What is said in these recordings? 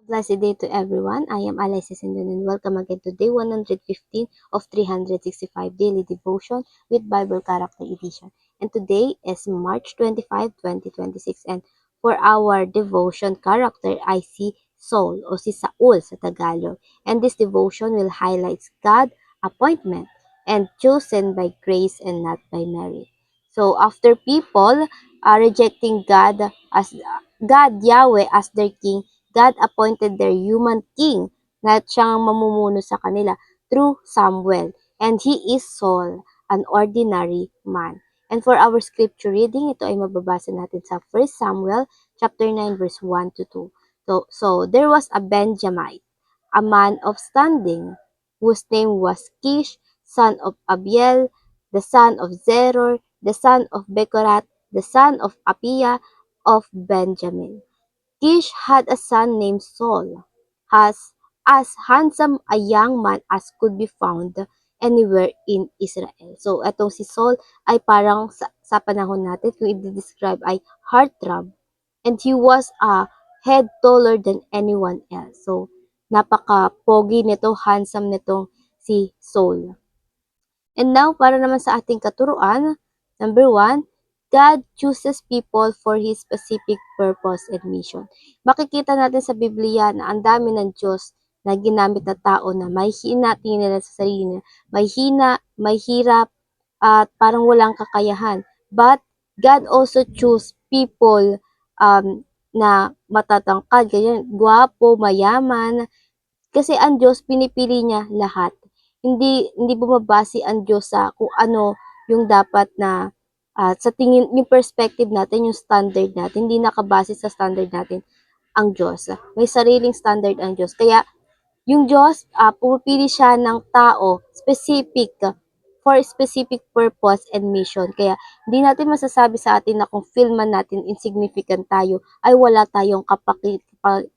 Blessed day to everyone. I am Alexis Sindon and welcome again to day 115 of 365 Daily Devotion with Bible Character Edition. And today is March 25, 2026. And for our devotion character, I see Saul o si Saul sa Tagalog. And this devotion will highlight God appointment and chosen by grace and not by merit. So after people rejecting God Yahweh as their king, God appointed their human king na siyang mamumuno sa kanila through Samuel. And he is Saul, an ordinary man. And for our scripture reading, ito ay mababasa natin sa 1 Samuel chapter 9 verse 1 to 2. So there was a Benjamite, a man of standing, whose name was Kish, son of Abiel, the son of Zeror, the son of Bekorat, the son of Apia of Benjamin. Kish had a son named Saul, as handsome a young man as could be found anywhere in Israel. So, etong si Saul ay parang sa panahon natin, kung i-describe ay heartthrob. And he was a head taller than anyone else. So, napaka-pogi nito, handsome nitong si Saul. And now, para naman sa ating katuruan, number 1, God chooses people for His specific purpose and mission. Makikita natin sa Biblia na ang dami ng Diyos na ginamit na tao na may hina, tingin nila sa sarili nila, may hina, may hirap, at parang walang kakayahan. But God also choose people na matatangkad, ganyan, gwapo, mayaman, kasi ang Diyos pinipili niya lahat. Hindi bumabase ang Diyos sa kung ano yung dapat na sa tingin yung perspective natin, yung standard natin, hindi nakabase sa standard natin ang Diyos. May sariling standard ang Diyos. Kaya yung Diyos, pumipili siya ng tao specific for specific purpose and mission. Kaya hindi natin masasabi sa atin na kung feel man natin insignificant tayo, ay wala tayong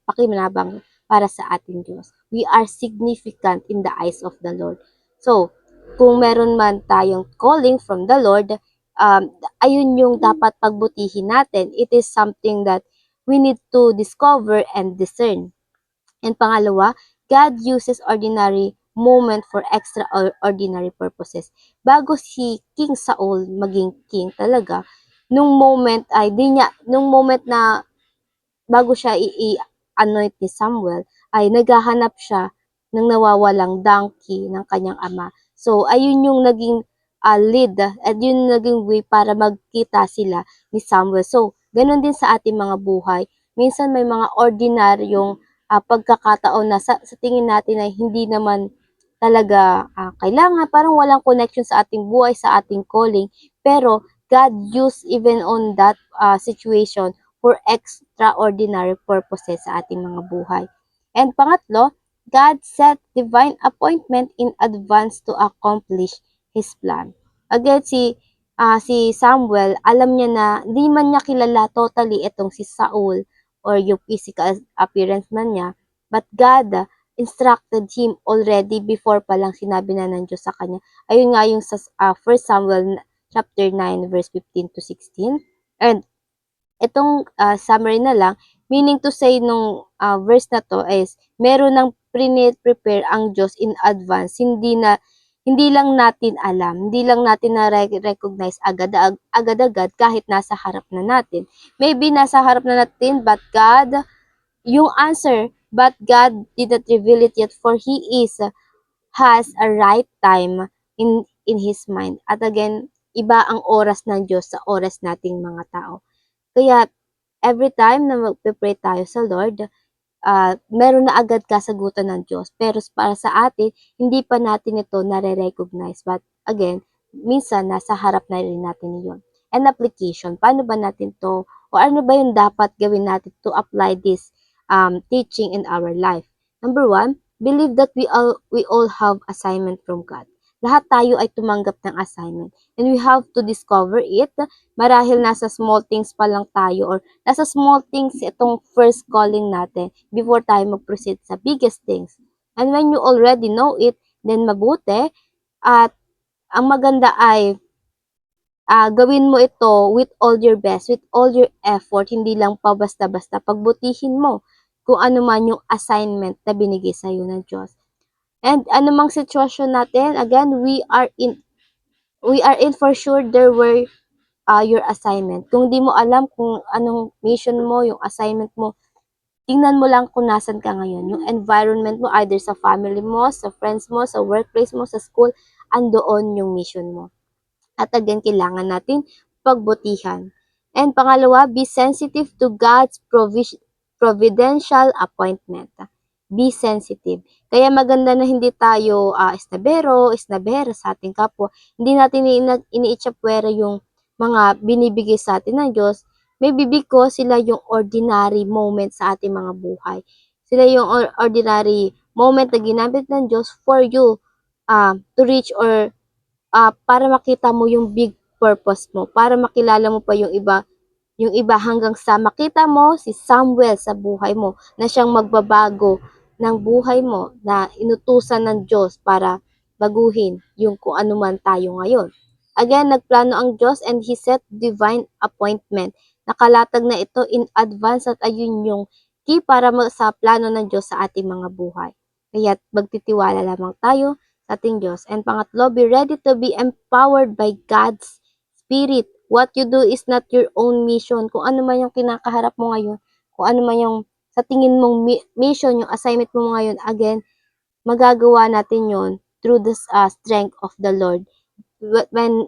pakikinabang para sa ating Diyos. We are significant in the eyes of the Lord. So, kung meron man tayong calling from the Lord, ayun yung dapat pagbutihin natin. It is something that we need to discover and discern. And pangalawa, God uses ordinary moment for extraordinary purposes. Bago si King Saul maging king talaga, nung moment na bago siya i-anoint ni Samuel, ay naghahanap siya ng nawawalang donkey ng kanyang ama. So, ayun yung naging lead, at yun yung naging way para magkita sila ni Samuel. So, ganun din sa ating mga buhay. Minsan may mga ordinaryong pagkakataon na sa tingin natin ay hindi naman talaga kailangan, parang walang connection sa ating buhay, sa ating calling. Pero God used even on that situation for extraordinary purposes sa ating mga buhay. And pangatlo, God set divine appointment in advance to accomplish His plan. Again, si Samuel, alam niya na di man niya kilala totally itong si Saul or yung physical appearance man niya, but God instructed him already before pa lang sinabi na ng Diyos sa kanya. Ayun nga yung sa 1 Samuel chapter 9 verse 15 to 16. And itong summary na lang, meaning to say nung verse na to is meron ng prepare ang Diyos in advance. Hindi lang natin alam, hindi lang natin na recognize agad-agad kahit nasa harap na natin. Maybe nasa harap na natin, but God, yung answer, but God did not reveal it yet, for He has a right time in His mind. At again, iba ang oras ng Diyos sa oras nating mga tao. Kaya every time na magpe-pray tayo sa Lord, meron na agad kasagutan ng Diyos. Pero para sa atin, hindi pa natin ito nare-recognize. But again, minsan nasa harap na rin natin iyon. And application, paano ba natin to, o ano ba yung dapat gawin natin to apply this teaching in our life? Number 1, believe that we all have assignment from God. Lahat tayo ay tumanggap ng assignment. And we have to discover it. Marahil nasa small things pa lang tayo, or nasa small things itong first calling natin before tayo mag-proceed sa biggest things. And when you already know it, then mabuti, at ang maganda ay gawin mo ito with all your best, with all your effort, hindi lang pa basta-basta. Pagbutihin mo. kung ano man yung assignment na binigay sa'yo ng Diyos. And anumang sitwasyon natin, again, we are in for sure there were your assignment. Kung di mo alam kung anong mission mo, yung assignment mo, tingnan mo lang kung nasan ka ngayon. Yung environment mo, either sa family mo, sa friends mo, sa workplace mo, sa school, andoon yung mission mo. At again, kailangan natin pagbutihan. And pangalawa, be sensitive to God's providential appointment. Be sensitive. Kaya maganda na hindi tayo isnabero sa ating kapwa. Hindi natin iniitsapwera yung mga binibigay sa atin ng Diyos. Maybe because sila yung ordinary moment sa ating mga buhay. Sila yung ordinary moment na ginamit ng Diyos for you to reach or para makita mo yung big purpose mo, para makilala mo pa yung iba hanggang sa makita mo si Samuel sa buhay mo na siyang magbabago ng buhay mo na inutusan ng Diyos para baguhin yung kung ano man tayo ngayon. Again, nagplano ang Diyos and He set divine appointment. Nakalatag na ito in advance at ayun yung key para sa plano ng Diyos sa ating mga buhay. Kaya magtitiwala lamang tayo sa ating Diyos. And pangatlo, be ready to be empowered by God's Spirit. What you do is not your own mission. Kung ano man yung kinakaharap mo ngayon, kung ano man yung sa tingin mong mission, yung assignment mo ngayon, again, magagawa natin yon through the strength of the Lord. When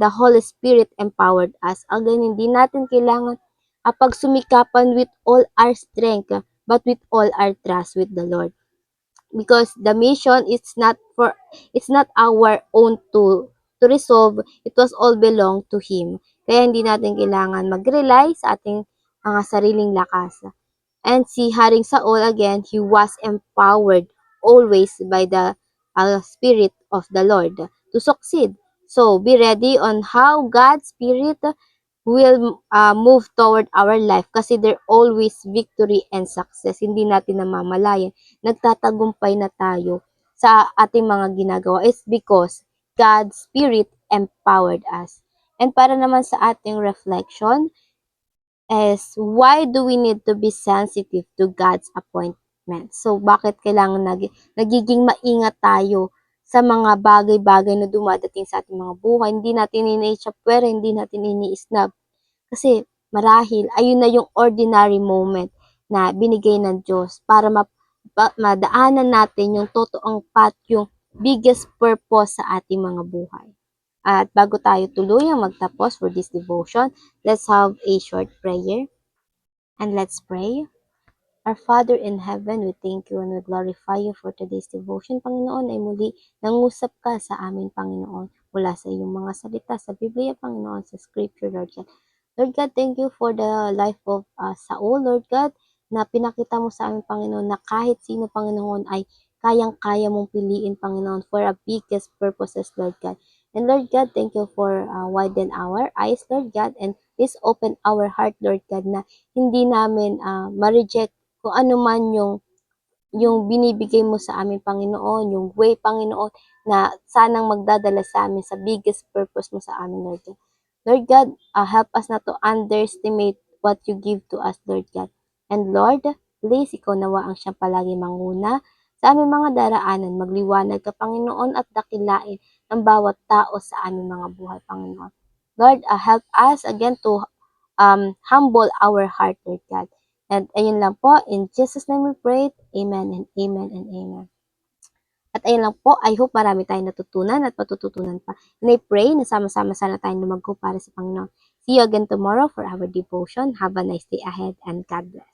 the Holy Spirit empowered us. Again, hindi natin kailangan pagsumikapan with all our strength, but with all our trust with the Lord. Because the mission it's not our own to resolve. It was all belong to Him. Kaya hindi natin kailangan mag-rely sa ating mga sariling lakas. And si Haring Saul, again, he was empowered always by the Spirit of the Lord to succeed. So be ready on how God's Spirit will move toward our life kasi there always victory and success. Hindi natin namamalayan. Nagtatagumpay na tayo sa ating mga ginagawa. It's because God's Spirit empowered us. And para naman sa ating reflection is why do we need to be sensitive to God's appointment? So bakit kailangan nagiging maingat tayo sa mga bagay-bagay na dumadating sa ating mga buhay? Hindi natin iniitsapwera, hindi natin iniisnab. Kasi marahil ayun na yung ordinary moment na binigay ng Diyos para madaanan natin yung totoong path, yung biggest purpose sa ating mga buhay. At bago tayo tuluyang magtapos for this devotion, let's have a short prayer and let's pray. Our Father in heaven, we thank you and we glorify you for today's devotion. Panginoon, ay muli nangusap ka sa amin, Panginoon, mula sa iyong mga salita sa Biblia, Panginoon, sa Scripture, Lord God. Lord God, thank you for the life of Saul, Lord God, na pinakita mo sa amin, Panginoon, na kahit sino, Panginoon, ay kayang-kaya mong piliin, Panginoon, for a biggest purposes, Lord God. And Lord God, thank you for widen our eyes, Lord God, and please open our heart, Lord God, na hindi namin ma-reject kung ano man yung binibigay mo sa amin, Panginoon, yung way, Panginoon, na sanang magdadala sa amin sa biggest purpose mo sa amin, Lord God. Lord God, help us not to underestimate what you give to us, Lord God. And Lord, please, ikaw nawa ang siyang palagi manguna sa aming mga daraanan. Magliwanag ka, Panginoon, at dakilain ng bawat tao sa aming mga buhay, Panginoon. Lord, help us again to humble our heart, Lord God. And ayun lang po, in Jesus' name we pray, amen and amen and amen. At ayun lang po, I hope marami tayong natutunan at matututunan pa. And I pray na sama-sama sana tayong lumagko para sa Panginoon. See you again tomorrow for our devotion. Have a nice day ahead and God bless.